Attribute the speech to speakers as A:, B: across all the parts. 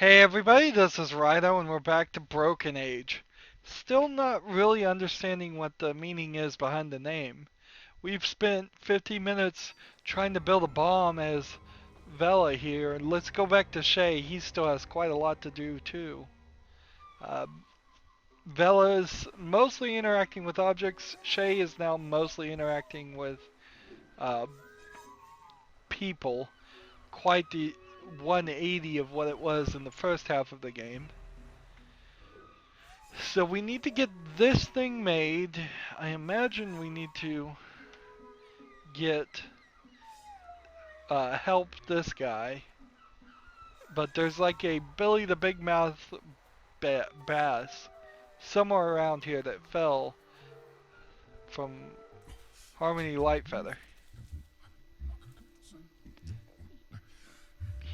A: Hey everybody, this is Rydo and we're back to Broken Age. Still not really understanding what the meaning is behind the name. We've spent 50 minutes trying to build a bomb as Vella here. Let's go back to Shay. He still has quite a lot to do too. Uh, Vella is mostly interacting with objects. Shay is now mostly interacting with uh, people. Quite the 180 of what it was in the first half of the game. So we need to get this thing made. I imagine we need to get help this guy. But there's like a Billy the Big Mouth bass somewhere around here that fell from Harmony Lightfeather.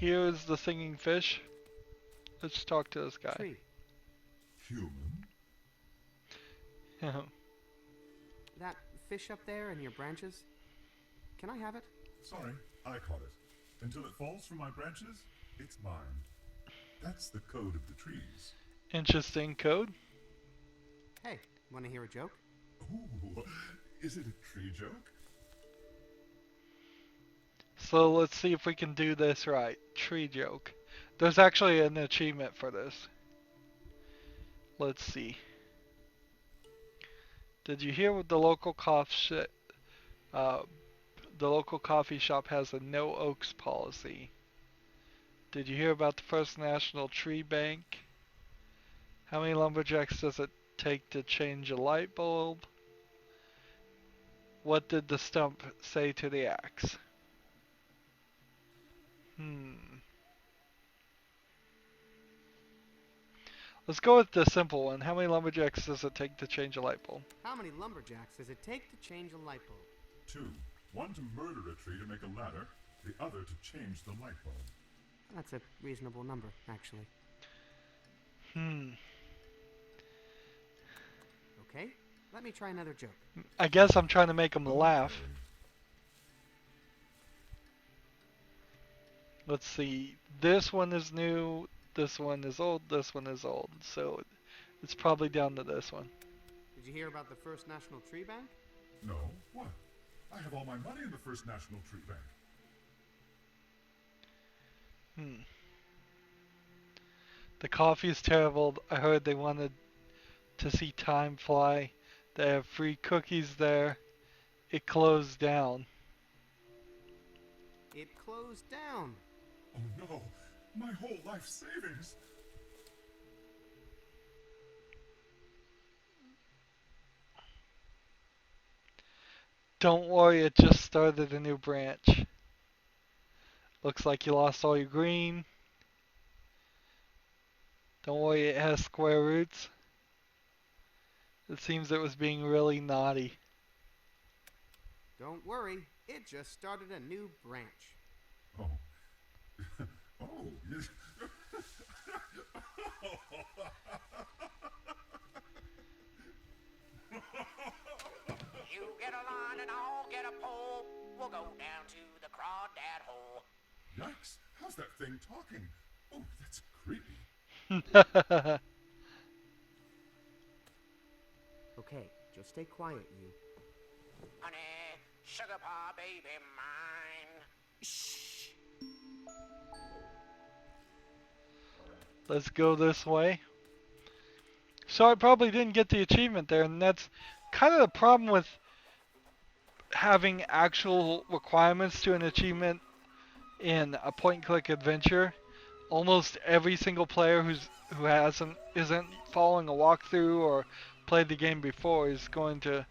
A: Here's the singing fish. Let's talk to this guy.
B: Tree.
C: Human?
B: That fish up there in your branches, can I have it?
C: Sorry, I caught it. Until it falls from my branches, it's mine. That's the code of the trees.
A: Interesting code.
B: Hey, want to hear a joke?
C: Ooh, is it a tree joke?
A: So let's see if we can do this right. Tree joke. There's actually an achievement for this. Let's see. Did you hear what the local coffee shop has a no oaks policy? Did you hear about the First National Tree Bank? How many lumberjacks does it take to change a light bulb? What did the stump say to the axe? Let's go with the simple one. How many lumberjacks does it take to change a light bulb?
B: How many lumberjacks does it take to change a light bulb?
C: 2. One to murder a tree to make a ladder, the other to change the light bulb.
B: That's a reasonable number, actually. Okay, let me try another joke.
A: I guess I'm trying to make them laugh. Let's see. This one is new. This one is old. This one is old. So it's probably down to this one.
B: Did you hear about the First National Tree Bank?
C: No, what? I have all my money in the First National Tree Bank.
A: The coffee is terrible. I heard they wanted to see time fly. They have free cookies there. It closed down.
B: It closed down.
C: Oh no, my whole life savings.
A: Don't worry, it just started a new branch. Looks like you lost all your green. Don't worry, it has square roots. It seems it was being really naughty.
B: Don't worry, it just started a new branch.
C: Oh. Oh, yes.
D: You get a line and I'll get a pole. We'll go down to the crawdad hole.
C: Yikes, how's that thing talking? Oh, that's creepy.
B: Okay, just stay quiet, you.
D: Honey, sugar paw baby mine.
B: Shh.
A: Let's go this way. So I probably didn't get the achievement there, and that's kind of the problem with having actual requirements to an achievement in a point-and-click adventure. Almost every single player who isn't following a walkthrough or played the game before is going to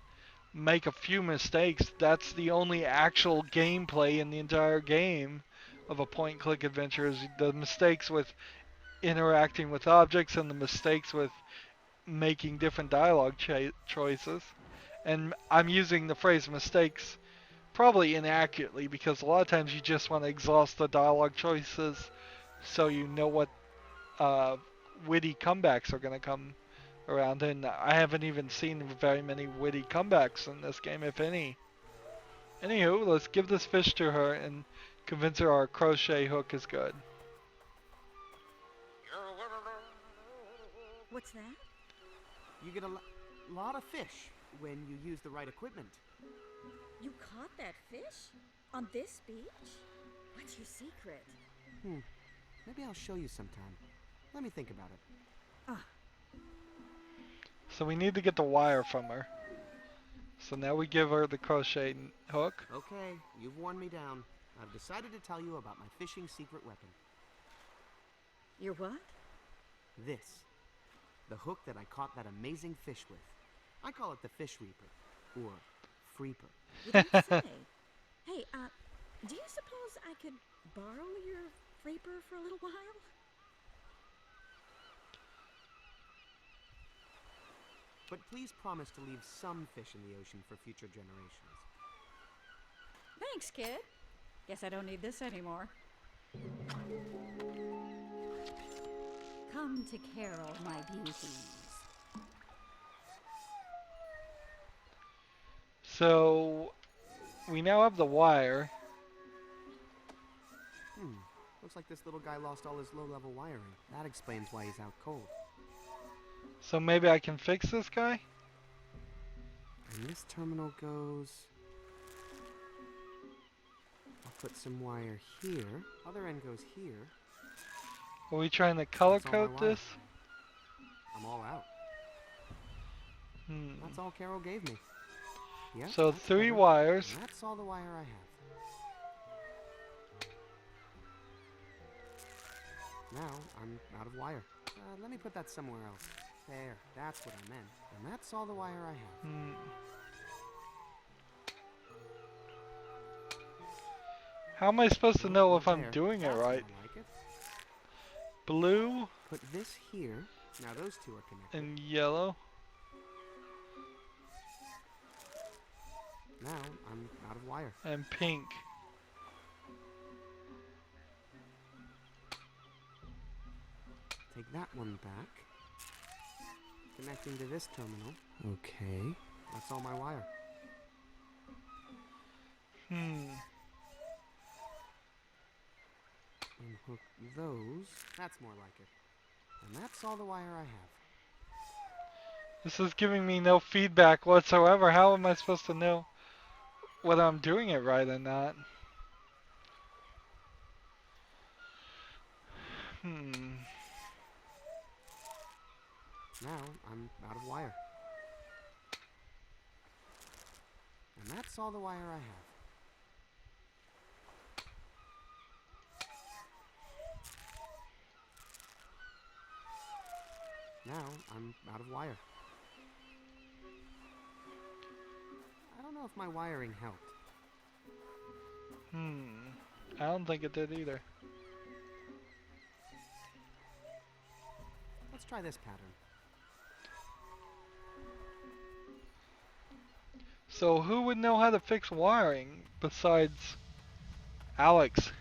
A: make a few mistakes. That's the only actual gameplay in the entire game of a point-and-click adventure, is the mistakes with interacting with objects and the mistakes with making different dialogue choices. And I'm using the phrase mistakes probably inaccurately, because a lot of times you just want to exhaust the dialogue choices so you know what witty comebacks are going to come around. And I haven't even seen very many witty comebacks in this game, if any. Anywho, let's give this fish to her and convince her our crochet hook is good.
D: You're
E: What's that?
B: You get a lot of fish when you use the right equipment.
E: You caught that fish? On this beach? What's your secret?
B: Maybe I'll show you sometime. Let me think about it.
A: So we need to get the wire from her. So now we give her the crochet hook.
B: Okay, you've worn me down. I've decided to tell you about my fishing secret weapon.
E: Your what?
B: This. The hook that I caught that amazing fish with. I call it the fish reaper. Or freeper.
E: You don't say. Hey, do you suppose I could borrow your freeper for a little while?
B: But please promise to leave some fish in the ocean for future generations.
E: Thanks, kid. Guess I don't need this anymore. Come to Carol, my beauties.
A: So we now have the wire.
B: Looks like this little guy lost all his low-level wiring. That explains why he's out cold.
A: So maybe I can fix this guy?
B: And this terminal goes... I'll put some wire here. Other end goes here.
A: Are we trying to color
B: That's all my
A: code
B: wire.
A: this?
B: I'm all out. That's all Carol gave me. Yep,
A: So
B: that's
A: 3
B: covered.
A: wires.
B: And that's all the wire I have. Now I'm out of wire. Let me put that somewhere else. There, that's what I meant. And that's all the wire I have.
A: How am I supposed to know if I'm
B: There,
A: doing it
B: that's
A: right?
B: more like it.
A: Blue
B: Put this here. Now those two are connected.
A: and yellow.
B: Now I'm out of wire.
A: And pink.
B: Take that one back. Connecting to this terminal. Okay. That's all my wire. Unhook those. That's more like it. And that's all the wire I have.
A: This is giving me no feedback whatsoever. How am I supposed to know whether I'm doing it right or not?
B: Now I'm out of wire. And that's all the wire I have. Now I'm out of wire. I don't know if my wiring helped.
A: I don't think it did either.
B: Let's try this pattern.
A: So who would know how to fix wiring besides Alex?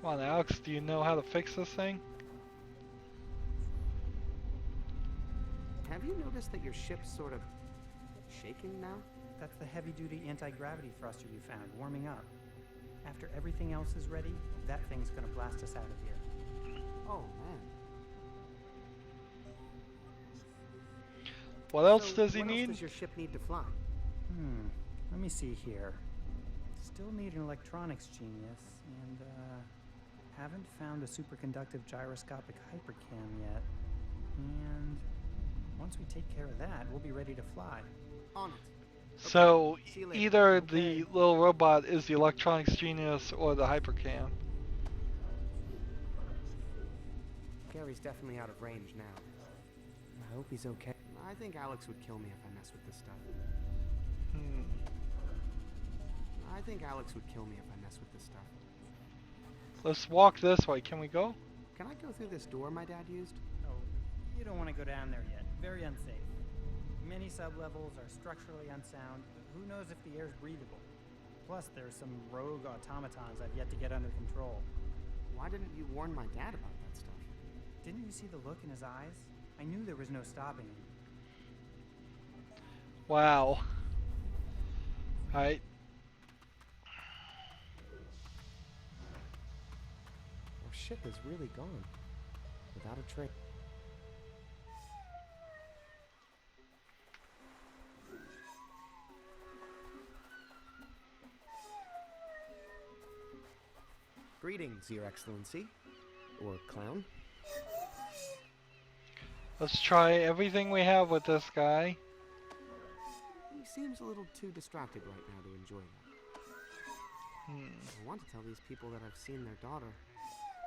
A: Come on, Alex, do you know how to fix this thing?
B: Have you noticed that your ship's sort of shaking now?
F: That's the heavy-duty anti-gravity thruster you found, warming up. After everything else is ready, that thing's gonna blast us out of here.
B: Oh, man.
A: What else
B: So,
A: does he
B: what else
A: need?
B: does your ship need to fly?
F: Let me see here. Still need an electronics genius, and, haven't found a superconductive gyroscopic hypercam yet. And once we take care of that, we'll be ready to fly.
B: On it.
A: So
B: See you later.
A: either
B: Okay.
A: the little robot is the electronics genius or the hypercam.
B: Gary's definitely out of range now. I hope he's okay. I think Alex would kill me if I mess with this stuff. I think Alex would kill me if I mess with this stuff.
A: Let's walk this way. Can we go?
B: Can I go through this door my dad used?
F: Oh, you don't want to go down there yet. Very unsafe. Many sublevels are structurally unsound. Who knows if the air's breathable? Plus, there's some rogue automatons I've yet to get under control.
B: Why didn't you warn my dad about that stuff?
F: Didn't you see the look in his eyes? I knew there was no stopping him.
A: Wow. Alright.
B: Our ship is really gone. Without a trace. Greetings, Your Excellency. Or clown.
A: Let's try everything we have with this guy.
B: He seems a little too distracted right now to enjoy that. I want to tell these people that I've seen their daughter.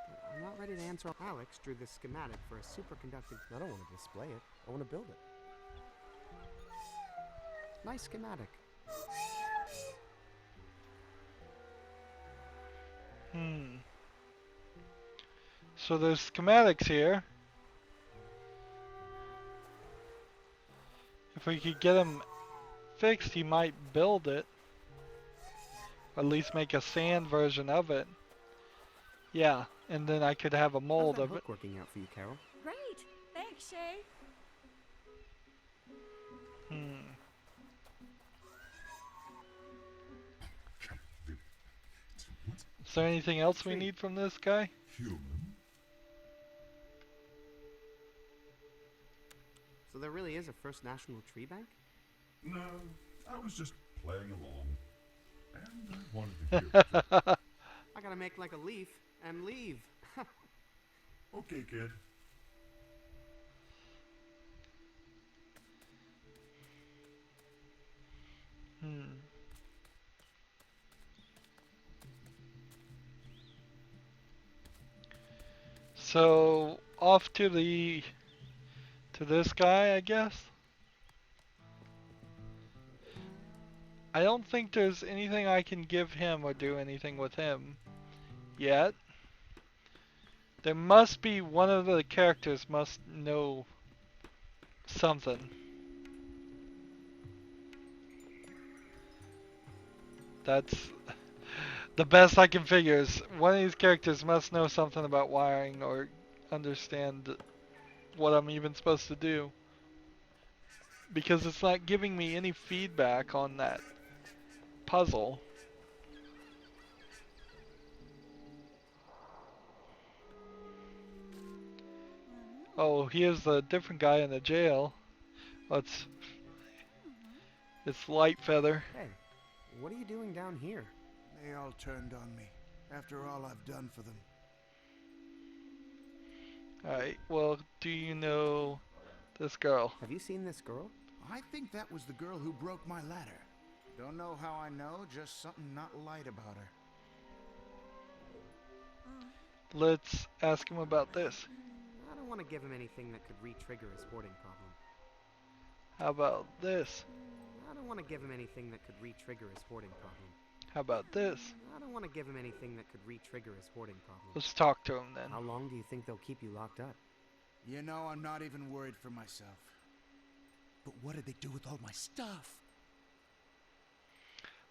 B: But I'm not ready to answer. Alex drew this schematic for a superconducting. I don't want to display it. I want to build it. Nice schematic.
A: So there's schematics here. If we could get him fixed, he might build it. Or at least make a sand version of it. Yeah, and then I could have a mold
B: How's that
A: of it.
B: hook working out for you, Carol?
E: Great. Thanks, Shay.
A: Is there anything else we need from this guy?
C: Human?
B: So there really is a First National Tree Bank?
C: No, I was just playing along. And I wanted to hear what you...
B: I gotta make like a leaf and leave.
C: Okay, kid.
A: So off to this guy, I guess. I don't think there's anything I can give him or do anything with him yet. There must be one of the characters must know something. That's the best I can figure is one of these characters must know something about wiring or understand what I'm even supposed to do. Because it's not giving me any feedback on that puzzle. Oh, here's a different guy in the jail. It's Light Feather.
B: Hey, what are you doing down here?
G: They all turned on me, after all I've done for them.
A: Alright, well, do you know this girl?
B: Have you seen this girl?
G: I think that was the girl who broke my ladder. Don't know how I know, just something not light about her.
A: Let's ask him about this.
B: I don't want to give him anything that could re-trigger his hoarding problem.
A: How about this?
B: I don't want to give him anything that could re-trigger his hoarding problem.
A: How about this?
B: I don't want to give him anything that could re-trigger his hoarding problem.
A: Let's talk to him then.
B: How long do you think they'll keep you locked up?
G: You know, I'm not even worried for myself. But what did they do with all my stuff?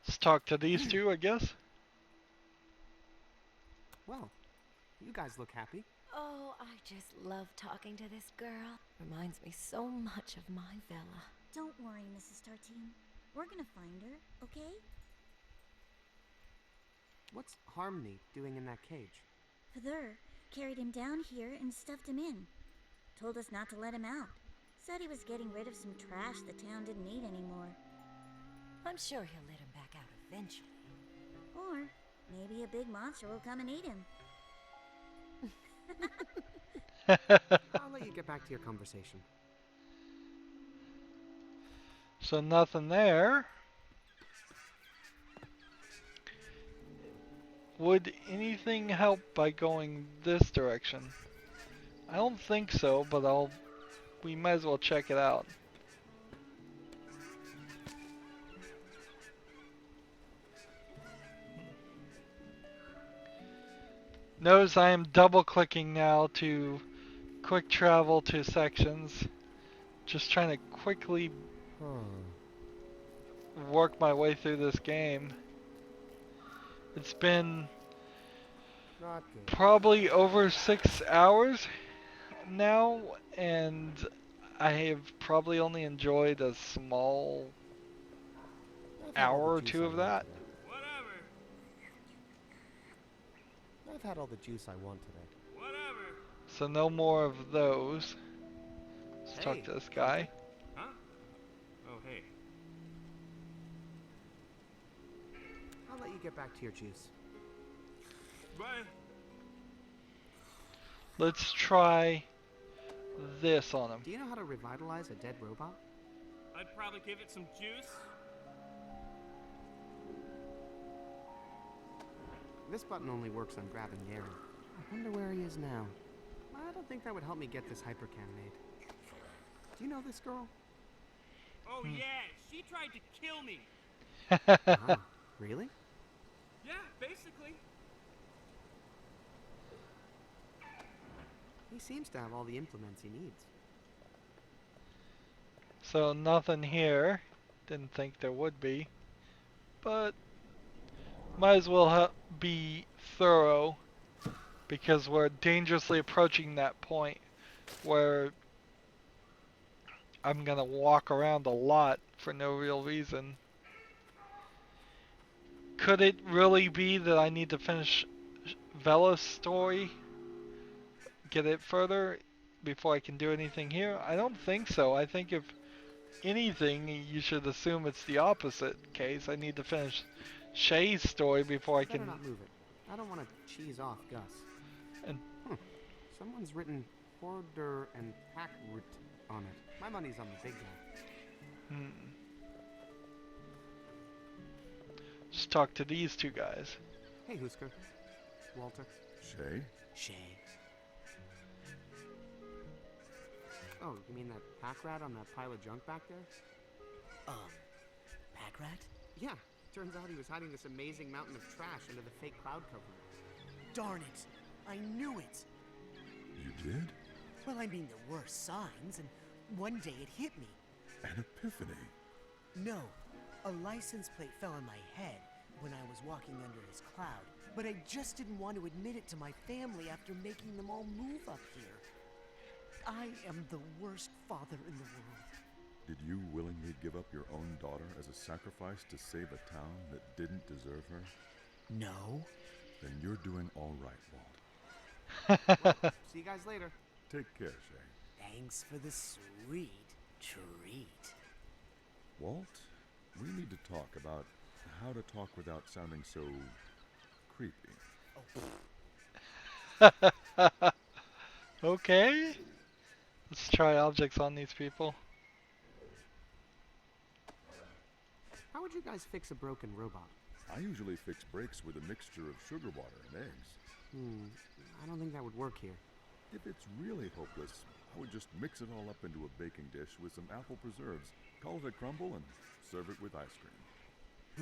A: Let's talk to these two, I guess.
B: Well, you guys look happy.
H: Oh, I just love talking to this girl. Reminds me so much of my Vella.
E: Don't worry, Mrs. Tartine. We're gonna find her, okay?
B: What's Harmony doing in that cage?
E: Father carried him down here and stuffed him in. Told us not to let him out. Said he was getting rid of some trash the town didn't need anymore.
H: I'm sure he'll let him back out eventually.
E: Or maybe a big monster will come and eat him.
B: I'll let you get back to your conversation.
A: So nothing there. Would anything help by going this direction? I don't think so, but we might as well check it out. Notice I am double clicking now to quick travel to sections. Just trying to quickly work my way through this game. It's been
B: Not good.
A: probably over 6 hours, now, and I have probably only enjoyed a small
B: I've had all
A: hour
B: the
A: or
B: juice
A: two
B: I
A: of
B: want
A: that.
B: today. I've had all the juice I want today.
A: So no more of those. Let's talk
B: Hey,
A: to this guy.
I: Huh? Oh, hey.
B: I'll let you get back to your juice.
I: Bye.
A: Let's try this on him.
B: Do you know how to revitalize a dead robot?
I: I'd probably give it some juice.
B: This button only works on grabbing Gary. I wonder where he is now. I don't think that would help me get this hypercam made. Do you know this girl?
I: Oh, yeah. She tried to kill me.
B: Wow, really?
I: Yeah, basically.
B: He seems to have all the implements he needs.
A: So nothing here. Didn't think there would be. But might as well be thorough, because we're dangerously approaching that point where I'm gonna walk around a lot for no real reason. Could it really be that I need to finish Vella's story? Get it further before I can do anything here? I don't think so. I think if anything, you should assume it's the opposite case. I need to finish Shay's story before I
B: Better
A: can...
B: not move it. I don't want to cheese off Gus.
A: And
B: Someone's written Hoarder and Packroot on it. My money's on the big guy.
A: Just talk to these two guys.
B: Hey, Husker. Walter.
C: Shay?
B: Shay. Oh, you mean that pack rat on that pile of junk back there?
J: Pack rat?
B: Yeah. Turns out he was hiding this amazing mountain of trash under the fake cloud cover.
J: Darn it! I knew it!
C: You did?
J: Well, I mean, there were signs, and one day it hit me.
C: An epiphany.
J: No, a license plate fell on my head when I was walking under his cloud, but I just didn't want to admit it to my family after making them all move up here. I am the worst father in the world.
C: Did you willingly give up your own daughter as a sacrifice to save a town that didn't deserve her?
J: No.
C: Then you're doing all right, Walt.
B: Well, see you guys later.
C: Take care, Shay.
J: Thanks for the sweet treat.
C: Walt, we need to talk about how to talk without sounding so creepy.
A: Okay. Let's try objects on these people.
B: How would you guys fix a broken robot?
C: I usually fix brakes with a mixture of sugar water and eggs.
B: I don't think that would work here.
C: If it's really hopeless, I would just mix it all up into a baking dish with some apple preserves, call it a crumble, and serve it with ice cream.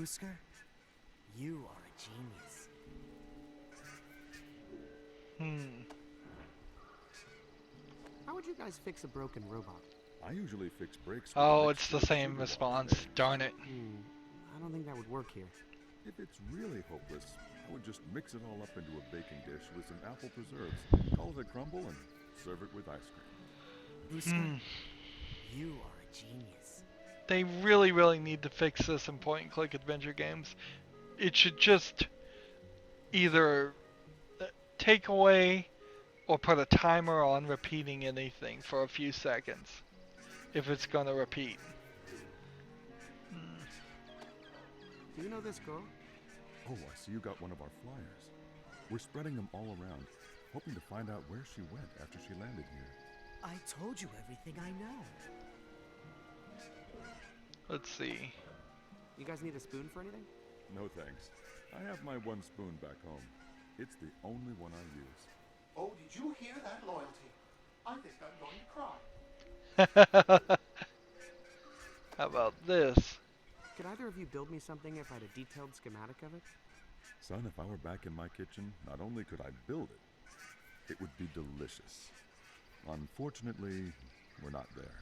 J: Husker, you are a genius.
B: How would you guys fix a broken robot?
C: I usually fix brakes with
A: Oh,
C: a
A: it's the
C: mixture of
A: same
C: sugar
A: response.
C: water and eggs.
A: Darn it.
B: I don't think that would work here.
C: If it's really hopeless, I would just mix it all up into a baking dish with some apple preserves, call it a crumble, and serve it with ice cream.
J: Husker, you are a genius.
A: They really, really need to fix this in point-and-click adventure games. It should just either take away or put a timer on repeating anything for a few seconds if it's going to repeat.
B: Do you know this girl?
C: Oh, I see you got one of our flyers. We're spreading them all around, hoping to find out where she went after she landed here.
J: I told you everything I know.
A: Let's see.
B: You guys need a spoon for anything?
C: No thanks. I have my one spoon back home. It's the only one I use.
G: Oh, did you hear that loyalty? I think I'm going to cry.
A: How about this?
B: Could either of you build me something if I had a detailed schematic of it?
C: Son, if I were back in my kitchen, not only could I build it, it would be delicious. Unfortunately, we're not there.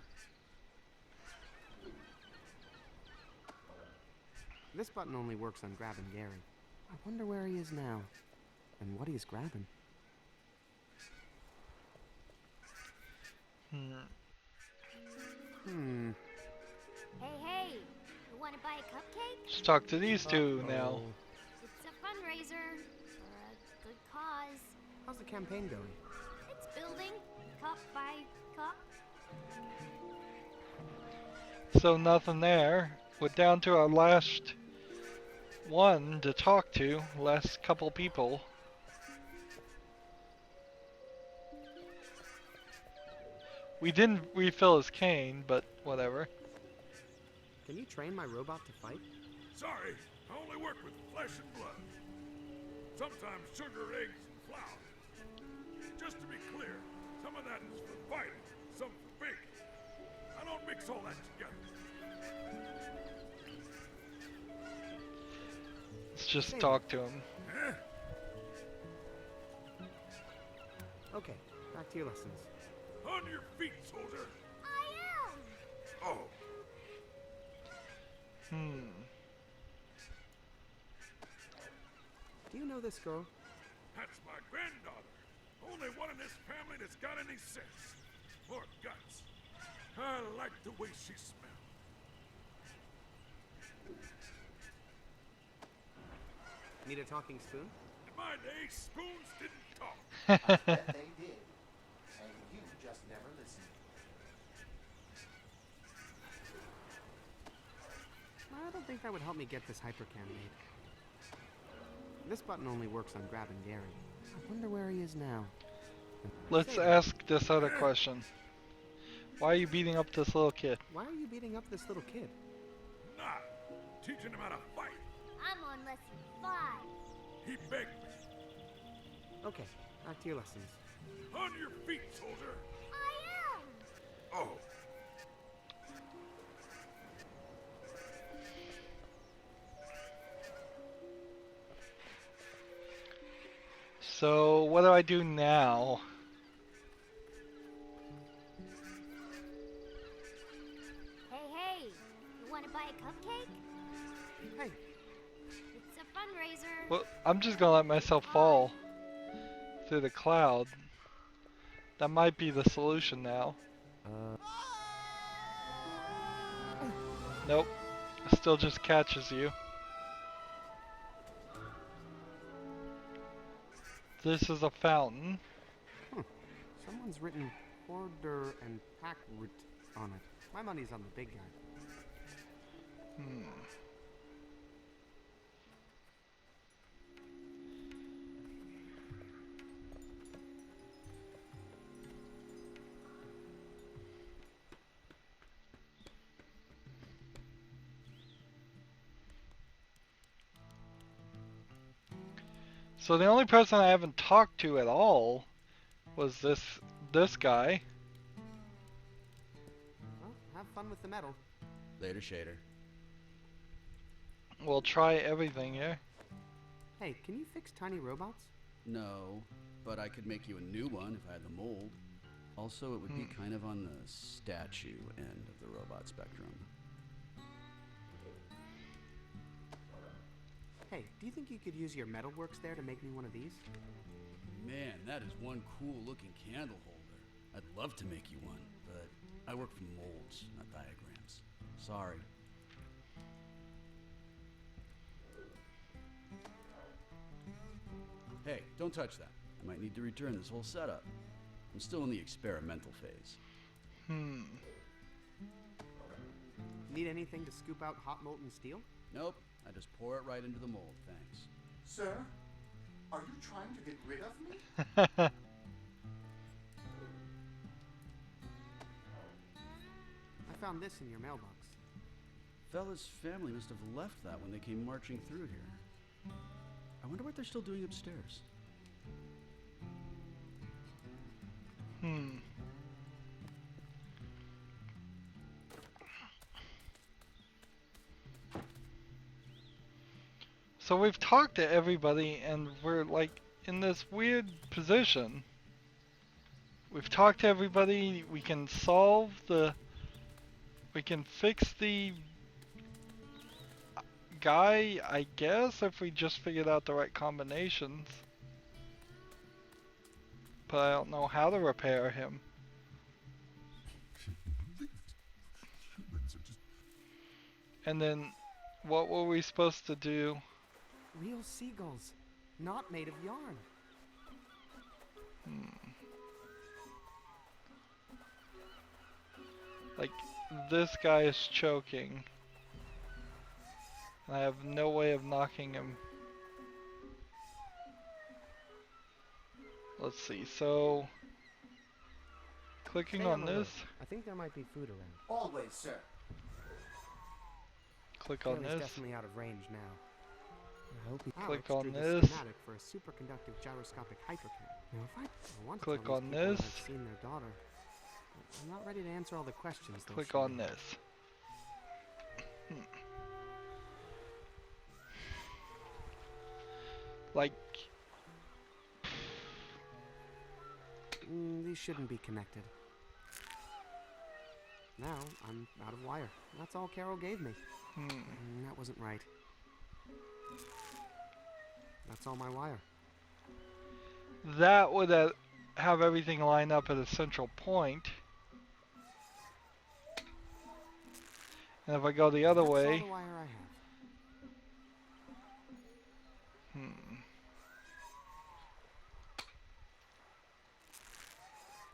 B: This button only works on grabbing Gary. I wonder where he is now, and what he's grabbing.
K: Hey, you want to buy a cupcake?
A: Let's talk to these two now.
K: It's a fundraiser for a good cause.
B: How's the campaign going?
K: It's building, cup by cup.
A: So nothing there. We're down to our last one to talk to. Last couple people. We didn't refill his cane, but whatever.
B: Can you train my robot to fight?
C: Sorry, I only work with flesh and blood. Sometimes sugar, eggs, and flour. Just to be clear, some of that is for fighting, some for baking. I don't mix all that together.
A: Let's just talk to him.
B: Okay, back to your lessons.
C: On your feet, soldier.
K: I am.
C: Oh.
B: Do you know this girl?
C: That's my granddaughter. Only one in this family that's got any sense. Or guts. I like the way she smells.
B: Need a talking spoon?
C: In my day, spoons didn't talk.
G: I bet they did. And you just never listened.
B: I don't think that would help me get this hypercam made. This button only works on grabbing Gary. I wonder where he is now.
A: Let's ask this other question. Why are you beating up this little kid?
B: Why are you beating up this little kid?
C: Nah, teaching him how to fight.
K: I'm on lesson 5.
C: He begged me.
B: Okay, back to your lessons.
C: On your feet, soldier.
K: I am.
C: Oh.
A: So, what do I do now?
K: Hey, you want to buy a cupcake?
B: Hey.
K: It's a fundraiser.
A: Well, I'm just gonna let myself fall through the cloud. That might be the solution now. Nope. It still just catches you. This is a fountain.
B: Someone's written order and pack route on it. My money's on the big guy.
A: So the only person I haven't talked to at all was this guy.
B: Well, have fun with the metal.
L: Later, Shader.
A: We'll try everything here.
B: Hey, can you fix tiny robots?
L: No, but I could make you a new one if I had the mold. Also, it would be kind of on the statue end of the robot spectrum.
B: Hey, do you think you could use your metalworks there to make me one of these?
L: Man, that is one cool looking candle holder. I'd love to make you one, but I work from molds, not diagrams. Sorry. Hey, don't touch that. I might need to return this whole setup. I'm still in the experimental phase.
B: Need anything to scoop out hot molten steel?
L: Nope, I just pour it right into the mold, thanks.
G: Sir, are you trying to get rid of me?
B: I found this in your mailbox.
L: Vella's family must have left that when they came marching through here. I wonder what they're still doing upstairs.
A: So we've talked to everybody and we're like in this weird position. We've talked to everybody, we can fix the guy, I guess, if we just figured out the right combinations. But I don't know how to repair him. And then, what were we supposed to do?
B: Real seagulls, not made of yarn.
A: Like, this guy is choking. I have no way of knocking him. Let's see, so... Clicking
B: Stay
A: on
B: the
A: this.
B: road. I think there might be food around.
J: Always, sir.
A: Click on
B: Taylor's
A: this.
B: definitely out of range now. I hope he
A: Click
B: Alex
A: on
B: drew the
A: this.
B: schematic for a superconductive gyroscopic hypercam. Now, if I want to
A: Click
B: tell these
A: on
B: people
A: this.
B: that I've seen their daughter, I'm not ready to answer all the questions. they'll
A: Click
B: show
A: on
B: me.
A: this. Like...
B: These shouldn't be connected. Now, I'm out of wire. That's all Carol gave me. That wasn't right. That's all my wire.
A: That would have everything line up at a central point. And if I go the other
B: That's
A: way...
B: all the wire I have.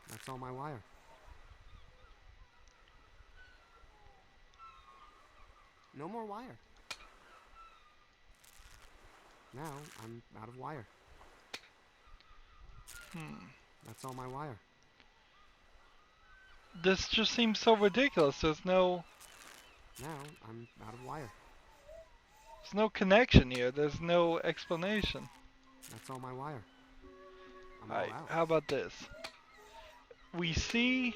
B: That's all my wire. No more wire. Now, I'm out of wire. That's all my wire.
A: This just seems so ridiculous. There's no
B: out of wire.
A: There's no connection here. There's no explanation.
B: That's all my wire. I'm all
A: Alright,
B: out.
A: how about this? We see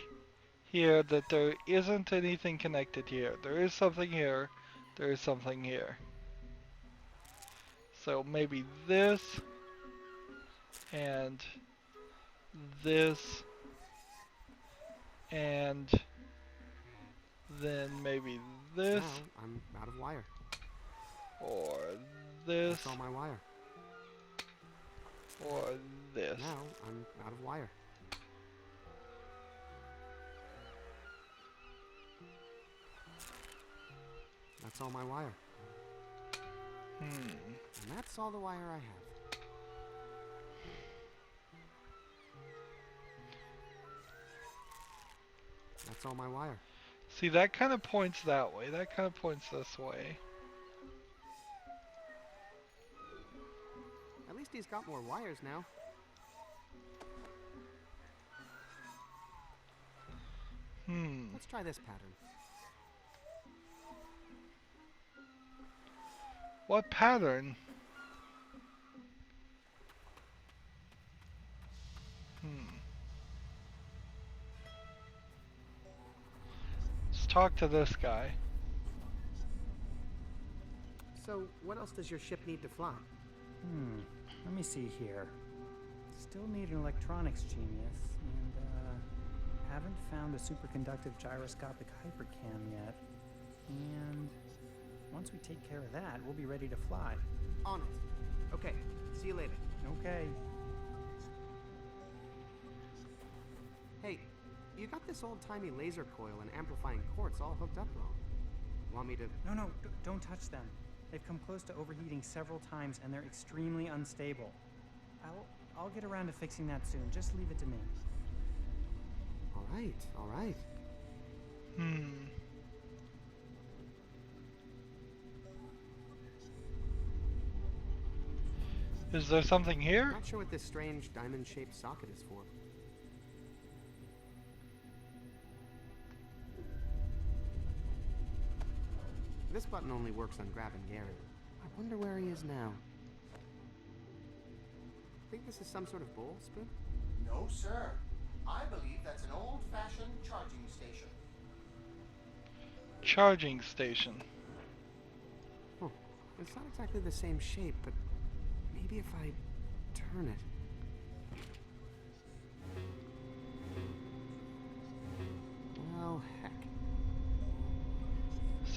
A: here that there isn't anything connected here. There is something here. There is something here. So maybe this and this and then maybe this.
B: Now, I'm out of wire.
A: Or this.
B: That's all my wire.
A: Or this.
B: Now, I'm out of wire. That's all my wire. And that's all the wire I have. That's all my wire.
A: See, that kind of points that way. That kind of points this way.
B: At least he's got more wires now. Let's try this pattern.
A: What pattern? Let's talk to this guy.
B: So, what else does your ship need to fly?
F: Let me see here. Still need an electronics genius, and haven't found a superconductive gyroscopic hypercam yet. And once we take care of that, we'll be ready to fly.
B: On it. Okay, see you later.
F: Okay.
B: Hey, you got this old-timey laser coil and amplifying quartz all hooked up wrong. Want me to...
F: No, don't touch them. They've come close to overheating several times, and they're extremely unstable. I'll get around to fixing that soon. Just leave it to me.
B: All right.
A: Is there something here?
B: Not sure what this strange diamond-shaped socket is for. This button only works on grabbing Gary. I wonder where he is now. Think this is some sort of bowl, Spoon?
G: No, sir. I believe that's an old-fashioned charging station.
A: Charging station.
B: Oh, it's not exactly the same shape, but maybe if I turn it. Well, heck.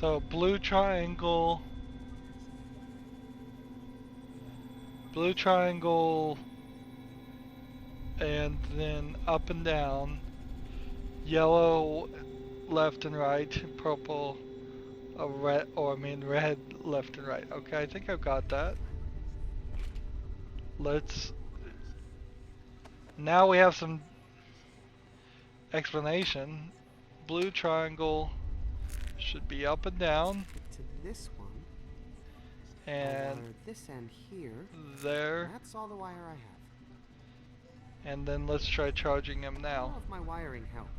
A: So blue triangle, and then up and down, yellow left and right, purple, red, or I mean red left and right. Okay, I think I've got that. Let's. Now we have some explanation. Blue triangle should be up and down.
B: To this one.
A: And
B: this end here.
A: there.
B: That's all the wire I have.
A: And then let's try charging him
B: I don't
A: now.
B: know if my wiring helped.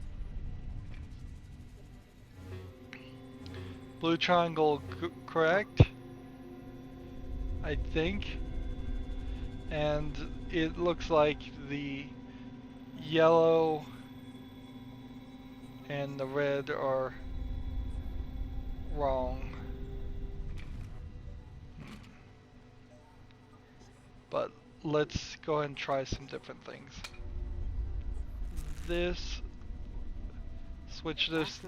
A: Blue triangle correct, I think. And it looks like the yellow and the red are wrong. But let's go ahead and try some different things. This, switch this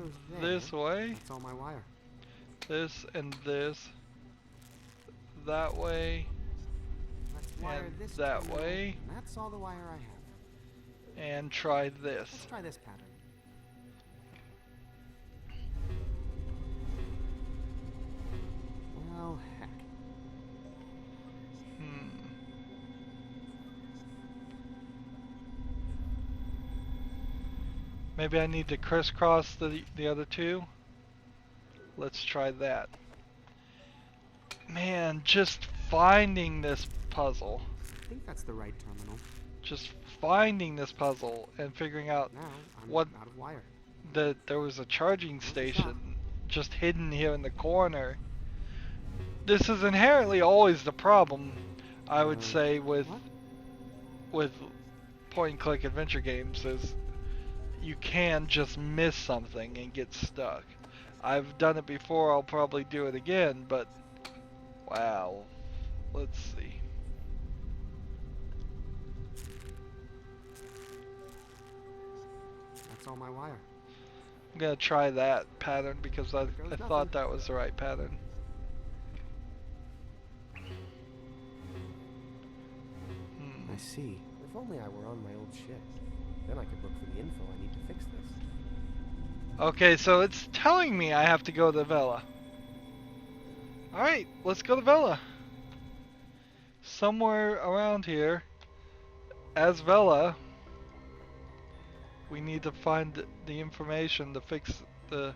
A: this way.
B: That's all my wire.
A: This and this. That way.
B: Let's wire
A: And
B: this
A: that
B: terminal.
A: way.
B: That's all the wire I have.
A: And try this.
B: Let's try this pattern. Well, heck.
A: Maybe I need to crisscross the other two. Let's try that. Man, just finding this puzzle.
B: I think that's the right terminal.
A: Just finding this puzzle and figuring out
B: Now I'm
A: what
B: out of wire.
A: that there was a charging station just hidden here in the corner. This is inherently always the problem, I would say, with point and click adventure games, is you can just miss something and get stuck. I've done it before, I'll probably do it again, but wow. Let's see.
B: That's all my wire.
A: I'm gonna try that pattern because I thought that was the right pattern.
B: I see. If only I were on my old ship. Then I could look for the info I need to fix this.
A: Okay, so it's telling me I have to go to Vella. Alright, let's go to Vella. Somewhere around here, as Vella, we need to find the information to fix the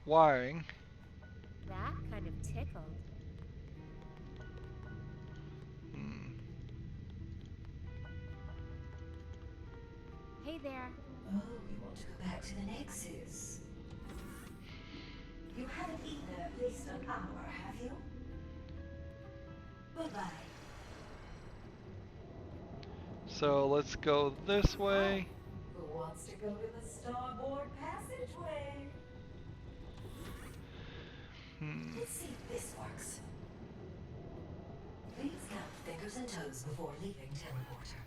A: wiring.
K: That kind of tickled. Hey there.
M: Oh, you want to go back to the Nexus? You haven't eaten in at least an hour, have you? Bye-bye.
A: So let's go this way.
M: Who wants to go to the starboard passageway? Let's see if this works. Please count fingers and toes before leaving teleporter.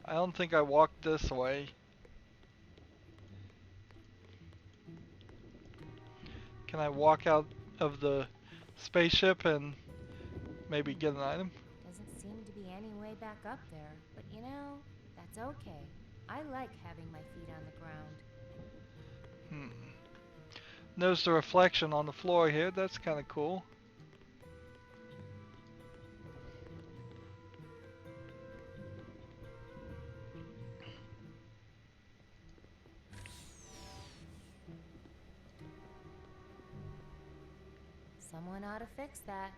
A: I don't think I walked this way. Can I walk out of the spaceship and maybe get an item?
K: Doesn't seem to be any way back up there, but you know, that's okay. I like having my feet on the ground.
A: Notice the reflection on the floor here. That's kind of cool.
K: Someone ought to fix that.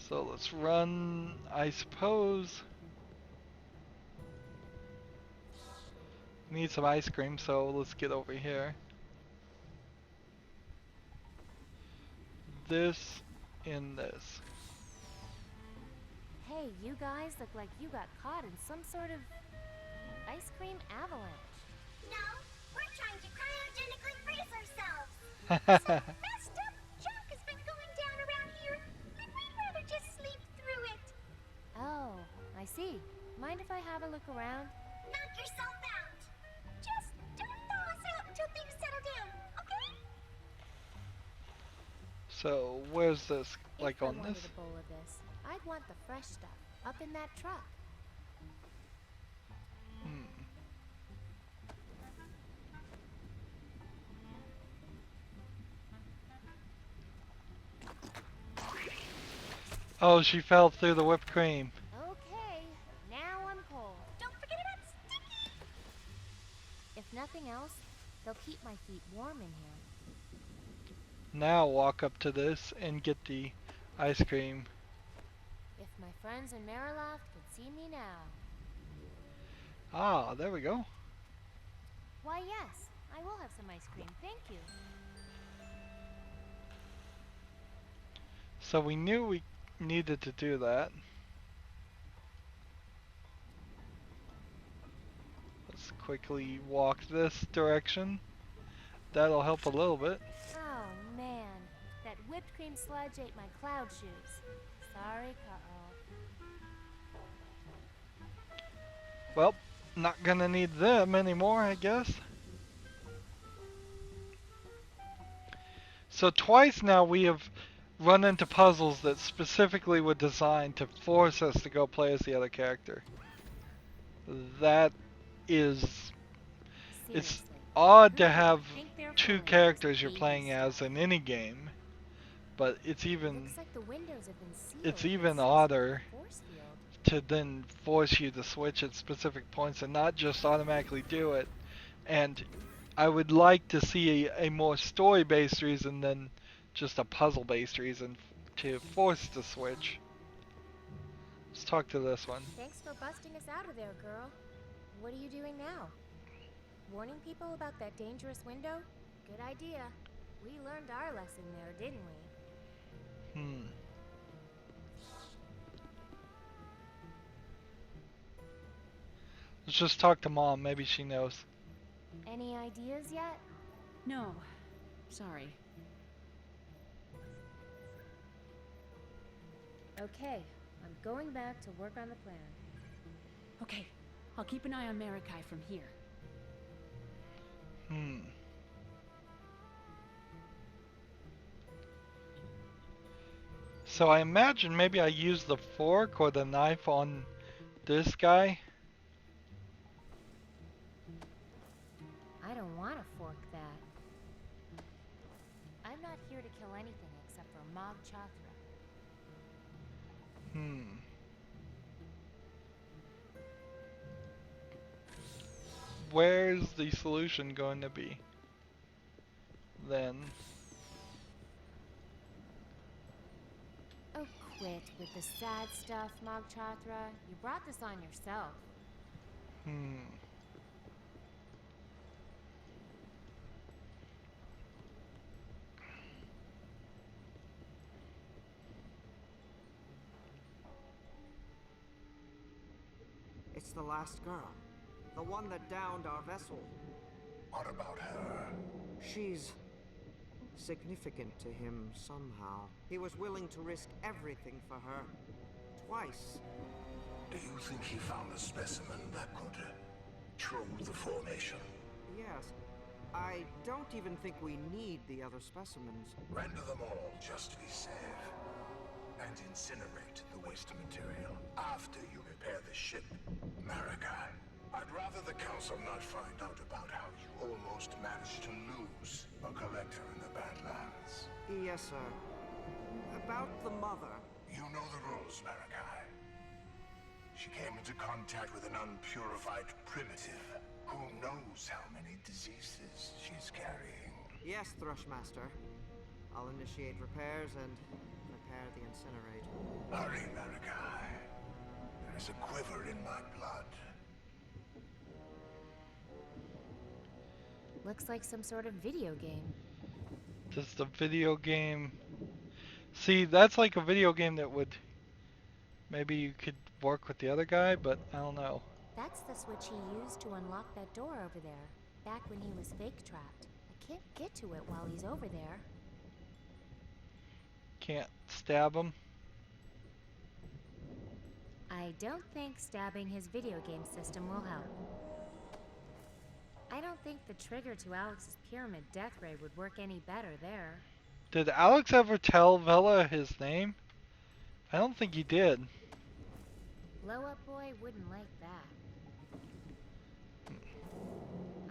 A: So let's run, I suppose. Need some ice cream, so let's get over here. This in this.
K: Hey, you guys look like you got caught in some sort of ice cream avalanche.
N: No, we're trying to cryogenically freeze ourselves. Some messed up junk has been going down around here, and we'd rather just sleep through it.
K: Oh, I see. Mind if I have a look around?
N: Knock yourself out. Just don't thaw us out until things settle down, okay?
A: So where's this? Like
K: If I
A: on
K: wanted
A: this?
K: a bowl of this, I'd want the fresh stuff up in that truck.
A: Oh, she fell through the whipped cream.
K: Okay, now I'm cold.
N: Don't forget about Sticky!
K: If nothing else, they'll keep my feet warm in here.
A: Now walk up to this and get the ice cream.
K: If my friends in Mariloft could see me now.
A: Ah, there we go.
K: Why, yes, I will have some ice cream, thank you.
A: So we knew we needed to do that. Let's quickly walk this direction. That'll help a little bit.
K: Oh man, that whipped cream sludge ate my cloud shoes. Sorry, Carl.
A: Well, not gonna need them anymore, I guess. So twice now we have run into puzzles that specifically were designed to force us to go play as the other character. That is... It's odd to have two characters you're playing as in any game, but it's even odder to then force you to switch at specific points and not just automatically do it. And I would like to see a more story-based reason than just a puzzle-based reason to force the switch. Let's talk to this one.
K: Thanks for busting us out of there, girl. What are you doing now? Warning people about that dangerous window? Good idea. We learned our lesson there, didn't we?
A: Let's just talk to Mom. Maybe she knows.
K: Any ideas yet?
O: No. Sorry.
K: Okay, I'm going back to work on the plan.
O: Okay, I'll keep an eye on Marikai from here.
A: So I imagine maybe I use the fork or the knife on this guy.
K: I don't want to fork that. I'm not here to kill anything except for Mog Chothra.
A: Where's the solution going to be? Then.
K: Oh, quit with the sad stuff, Mog Chothra. You brought this on yourself.
B: It's the last girl. The one that downed our vessel.
G: What about her?
B: She's significant to him somehow. He was willing to risk everything for her. Twice.
G: Do you think he found a specimen that could true the formation?
B: Yes. I don't even think we need the other specimens.
G: Render them all just to be safe. And incinerate the waste material after you repair the ship, Marikai. I'd rather the Council not find out about how you almost managed to lose a collector in the Badlands.
B: Yes, sir. About the mother.
G: You know the rules, Marikai. She came into contact with an unpurified primitive. Who knows how many diseases she's carrying?
B: Yes, Thrushmaster. I'll initiate repairs and prepare the incinerator.
G: Hurry, Marikai. There is a quiver in my blood.
K: Looks like some sort of video game.
A: Just a video game. See, that's like a video game that would... Maybe you could work with the other guy, but I don't know.
K: That's the switch he used to unlock that door over there, back when he was fake trapped. I can't get to it while he's over there.
A: Can't stab him.
K: I don't think stabbing his video game system will help. I don't think the trigger to Alex's pyramid death ray would work any better there.
A: Did Alex ever tell Vella his name? I don't think he did.
K: Blow up boy wouldn't like that.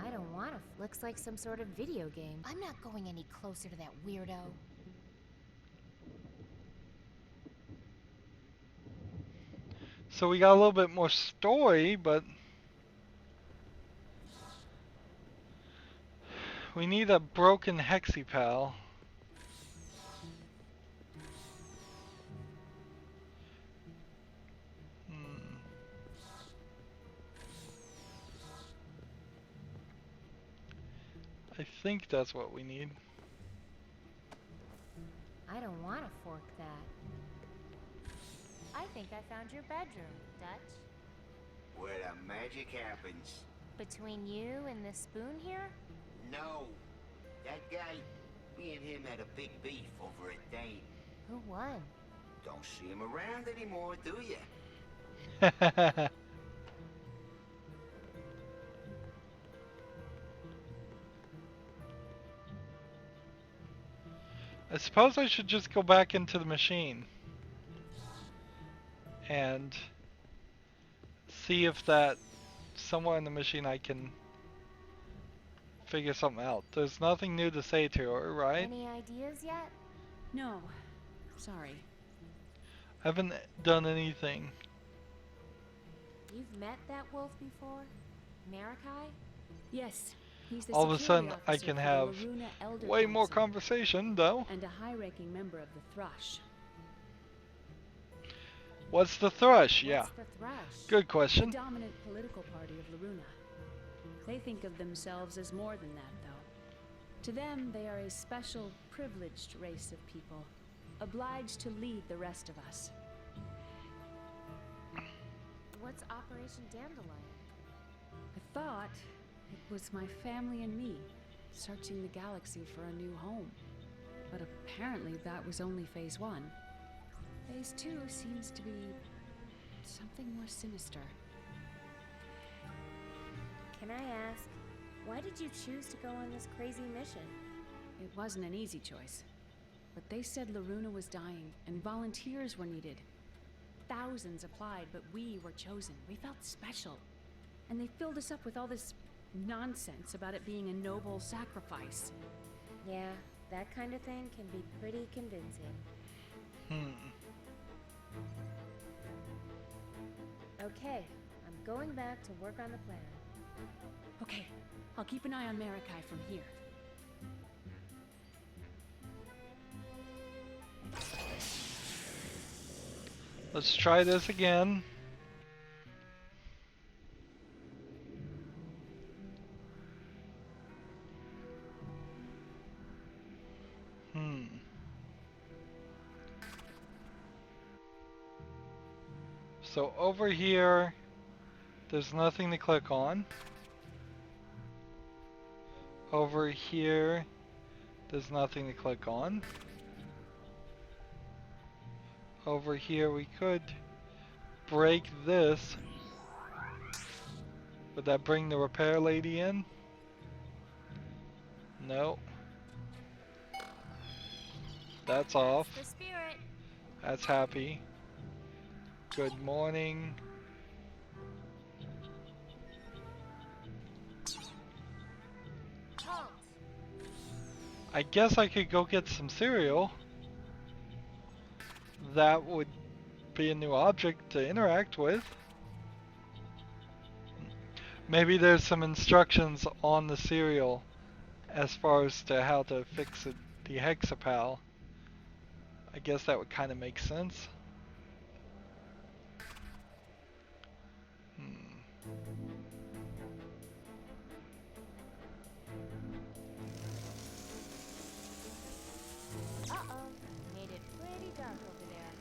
K: I don't want to. Looks like some sort of video game.
H: I'm not going any closer to that weirdo.
A: So we got a little bit more story, but we need a broken hexipal. I think that's what we need.
K: I don't want to fork that. I think I found your bedroom, Dutch.
P: Where the magic happens.
K: Between you and the spoon here?
P: No. That guy, me and him had a big beef over a dame.
K: Who won?
P: Don't see him around anymore, do you?
A: I suppose I should just go back into the machine and see if that somewhere in the machine I can figure something out. There's nothing new to say to her, right?
K: Any ideas yet?
O: No. Sorry.
A: I haven't done anything.
K: You've met that wolf before? Marikai?
O: Yes. He's the
A: All of a
O: security
A: sudden, I
O: officer
A: can
O: for the
A: have
O: Loruna Elder
A: way more
O: Council,
A: conversation, though.
O: and a high-ranking member of the Thrush.
A: What's the Thrush? Yeah.
K: What's the Thrush?
A: Good question.
O: The dominant political party of Loruna. They think of themselves as more than that, though. To them, they are a special, privileged race of people, obliged to lead the rest of us.
K: What's Operation Dandelion?
O: I thought it was my family and me, searching the galaxy for a new home. But apparently that was only Phase 1. Phase 2 seems to be something more sinister.
K: Can I ask, why did you choose to go on this crazy mission?
O: It wasn't an easy choice. But they said Loruna was dying, and volunteers were needed. Thousands applied, but we were chosen. We felt special. And they filled us up with all this nonsense about it being a noble sacrifice.
K: Yeah, that kind of thing can be pretty convincing. Okay, I'm going back to work on the plan.
O: Okay, I'll keep an eye on Marikai from here.
A: Let's try this again. So over here, there's nothing to click on. Over here, there's nothing to click on. Over here, we could break this. Would that bring the repair lady in? No. That's off.
K: The spirit.
A: That's happy. Good morning.
K: Halt.
A: I guess I could go get some cereal. That would be a new object to interact with. Maybe there's some instructions on the cereal as far as to how to fix it, the hexapal. I guess that would kind of make sense.
K: Uh-oh, made it pretty dark over there.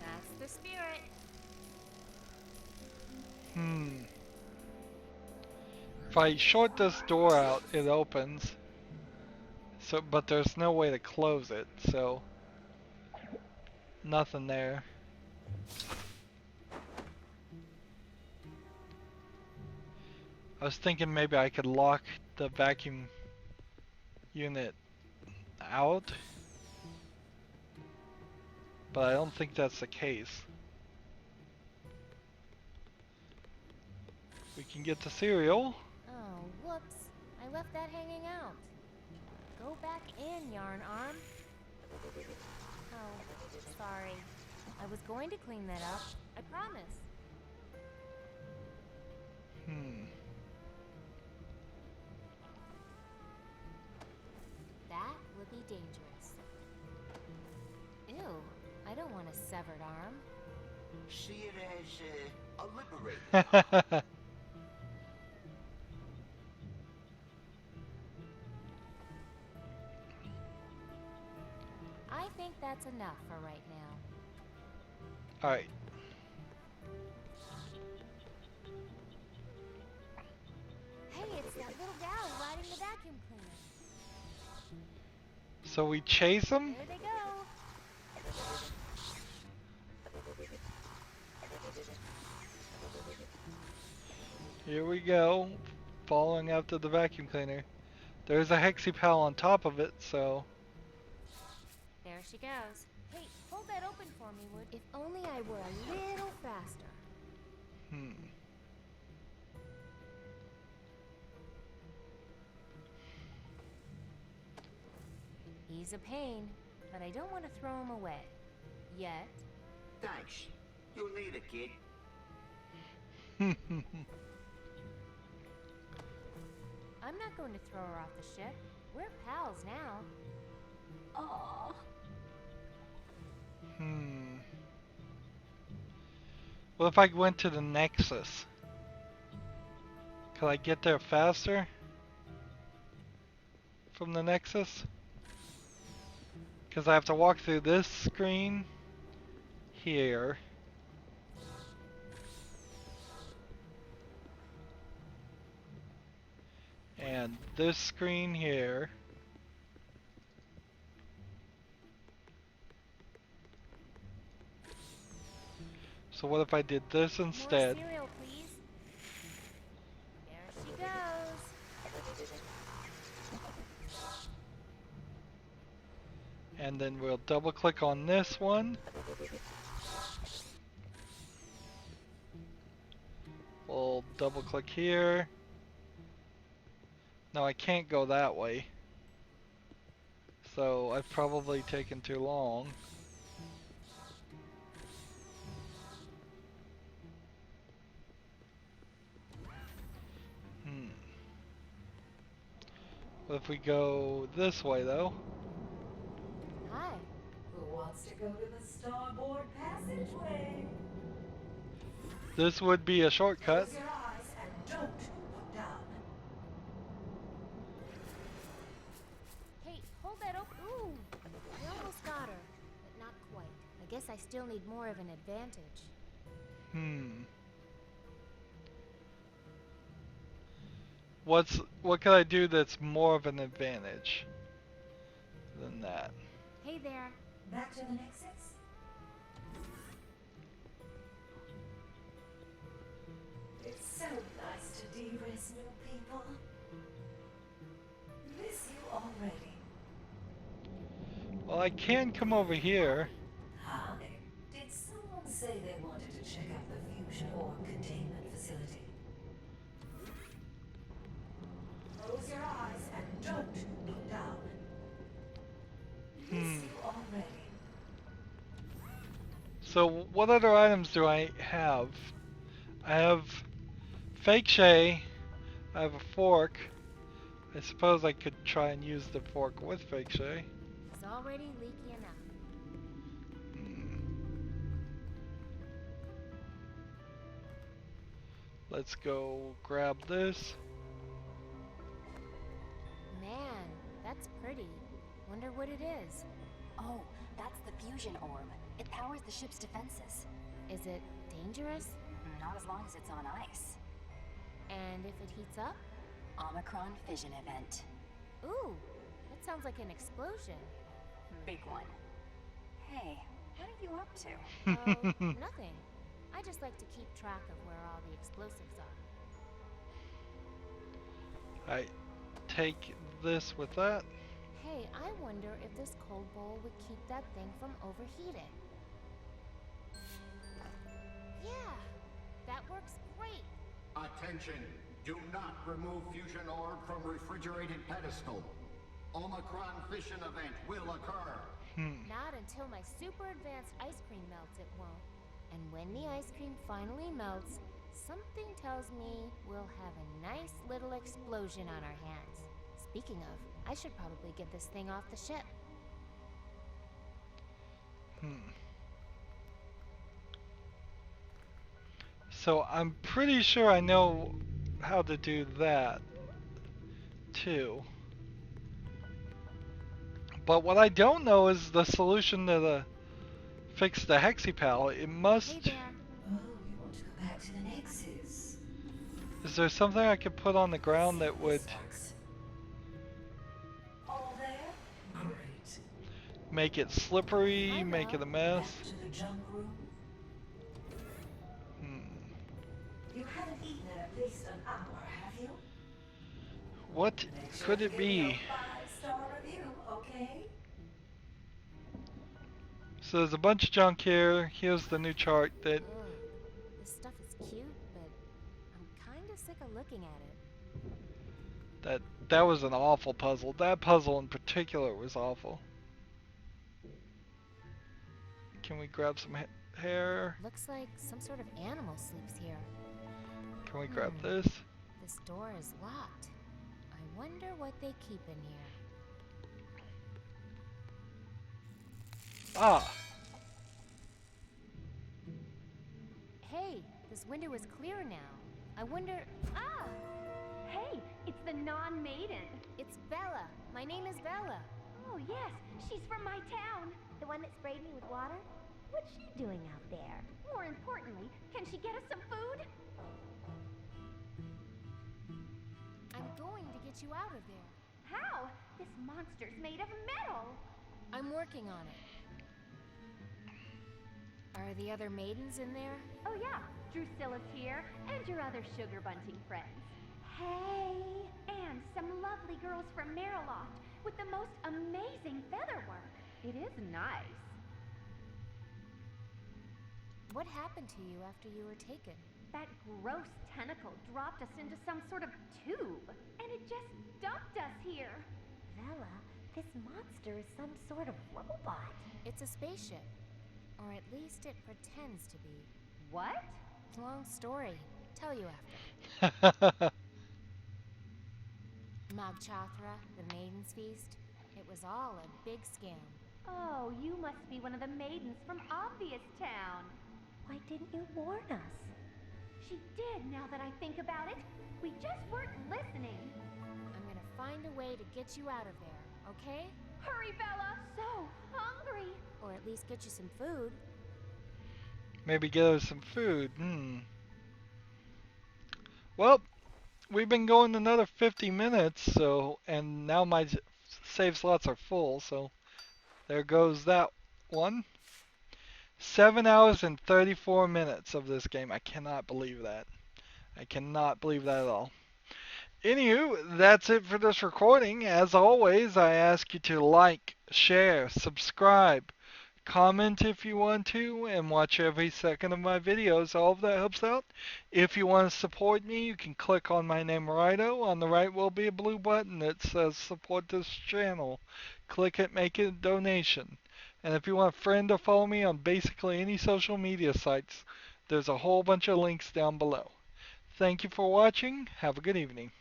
K: That's the spirit.
A: If I short this door out, it opens. So, but there's no way to close it, so nothing there. I was thinking maybe I could lock the vacuum unit out, but I don't think that's the case. We can get the cereal.
K: Oh, whoops. I left that hanging out. Go back in, Yarn Arm. Oh, sorry. I was going to clean that up. I promise. That would be dangerous. Ew, I don't want a severed arm.
P: See it as a liberator.
K: I think that's enough for right now.
A: Alright.
K: Hey, it's that little gal riding the vacuum cleaner.
A: So we chase them?
K: There they go.
A: Here we go. Following after the vacuum cleaner. There's a hexipal on top of it, so...
K: There she goes. Hey, hold that open for me, Wood. If only I were a little faster. He's a pain, but I don't want to throw him away. Yet.
P: Thanks. You'll need a kid.
K: I'm not going to throw her off the ship. We're pals now. Aww.
A: What if I went to the Nexus? Could I get there faster? From the Nexus? Because I have to walk through this screen here. And this screen here. So what if I did this instead?
K: More cereal, please. There she goes.
A: And then we'll double click on this one. We'll double click here. No, I can't go that way. So I've probably taken too long. What if we go this way though?
K: Hi.
M: Who wants to go to the starboard passageway?
A: This would be a shortcut.
M: Close your eyes and don't look down.
K: Hey, hold that open. Ooh, we almost got her, but not quite. I guess I still need more of an advantage.
A: What can I do that's more of an advantage than that?
K: Hey there.
M: Back to the Nexus? It's so nice to de-risk new people. Miss you already.
A: Well, I can come over here.
M: Hi. Did someone say they wanted to check out the fusion orb containment facility? Close your eyes and don't look down. Miss you already.
A: So what other items do I have? I have fake Shay. I have a fork. I suppose I could try and use the fork with fake Shay.
K: It's already leaky enough.
A: Let's go grab this.
K: Man, that's pretty. Wonder what it is.
Q: Oh, that's the fusion orb. It powers the ship's defenses.
K: Is it dangerous?
Q: Not as long as it's on ice.
K: And if it heats up?
Q: Omicron fission event.
K: Ooh, that sounds like an explosion.
Q: Big one. Hey, what are you up to?
K: Oh, nothing. I just like to keep track of where all the explosives are.
A: I take this with that.
K: Hey, I wonder if this cold bowl would keep that thing from overheating. Yeah, that works great.
G: Attention! Do not remove fusion orb from refrigerated pedestal. Omicron fission event will occur.
K: Not until my super advanced ice cream melts, it won't. And when the ice cream finally melts, something tells me we'll have a nice little explosion on our hands. Speaking of, I should probably get this thing off the ship.
A: So I'm pretty sure I know how to do that too. But what I don't know is the solution to the fix the hexipal. It must.
K: Hey there.
M: Oh, you want to go back to the Nexus?
A: Is there something I could put on the ground that would
M: All there? Great.
A: make it slippery, make it a mess?
M: Back to the junk room? You haven't eaten in at least an hour, have you?
A: What could it be?
M: 5-star review, okay?
A: So there's a bunch of junk here. Here's the new chart that.
K: This stuff is cute, but I'm kind of sick of looking at it.
A: That was an awful puzzle. That puzzle in particular was awful. Can we grab some hair?
K: Looks like some sort of animal sleeps here.
A: Can we grab this?
K: This door is locked. I wonder what they keep in here.
A: Ah!
K: Hey, this window is clear now. I wonder... Ah!
N: Hey, it's the non-maiden.
K: It's Vella. My name is Vella.
N: Oh, yes, she's from my town. The one that sprayed me with water? What's she doing out there? More importantly, can she get us some food?
K: I'm going to get you out of there.
N: How? This monster's made of metal.
K: I'm working on it. Are the other maidens in there?
N: Oh yeah, Drusilla's here, and your other sugar bunting friends. Hey! And some lovely girls from Mariloft with the most amazing feather work. It is nice.
K: What happened to you after you were taken?
N: That gross tentacle dropped us into some sort of tube, and it just dumped us here. Vella, this monster is some sort of robot.
K: It's a spaceship. Or at least it pretends to be.
N: What?
K: Long story. Tell you after. Magchathra, the Maiden's Feast. It was all a big scam.
N: Oh, you must be one of the maidens from Obvious Town. Why didn't you warn us? She did, now that I think about it. We just weren't listening.
K: I'm gonna find a way to get you out of there, okay?
N: Hurry, Vella! So hungry!
K: Or at least get you some food.
A: Maybe get us some food. Well, we've been going another 50 minutes, so, and now my save slots are full, so there goes that one. 7 hours and 34 minutes of this game. I cannot believe that. I cannot believe that at all. Anywho, that's it for this recording. As always, I ask you to like, share, subscribe, comment if you want to, and watch every second of my videos. All of that helps out. If you want to support me, you can click on my name, Rydo. On the right will be a blue button that says support this channel. Click it, make a donation. And if you want a friend or follow me on basically any social media sites, there's a whole bunch of links down below. Thank you for watching. Have a good evening.